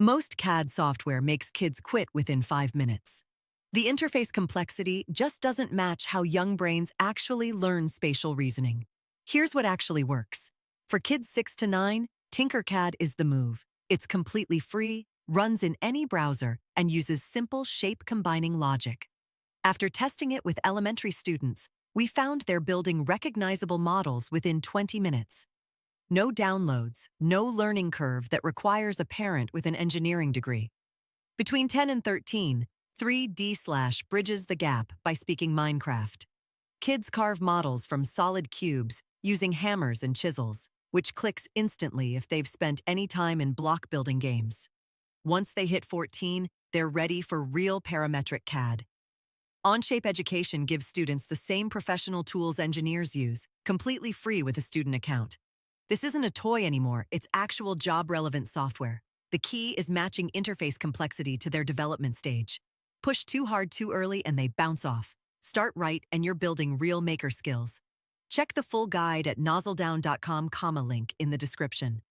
Most CAD software makes kids quit within 5 minutes. The interface complexity just doesn't match how young brains actually learn spatial reasoning. Here's what actually works. For kids 6 to 9, Tinkercad is the move. It's completely free, runs in any browser, and uses simple shape-combining logic. After testing it with elementary students, we found they're building recognizable models within 20 minutes. No downloads, no learning curve that requires a parent with an engineering degree. Between 10 and 13, 3D bridges the gap by speaking Minecraft. Kids carve models from solid cubes using hammers and chisels, which clicks instantly if they've spent any time in block building games. Once they hit 14, they're ready for real parametric CAD. Onshape Education gives students the same professional tools engineers use, completely free with a student account. This isn't a toy anymore, it's actual job-relevant software. The key is matching interface complexity to their development stage. Push too hard too early and they bounce off. Start right and you're building real maker skills. Check the full guide at NozzleDown.com, link in the description.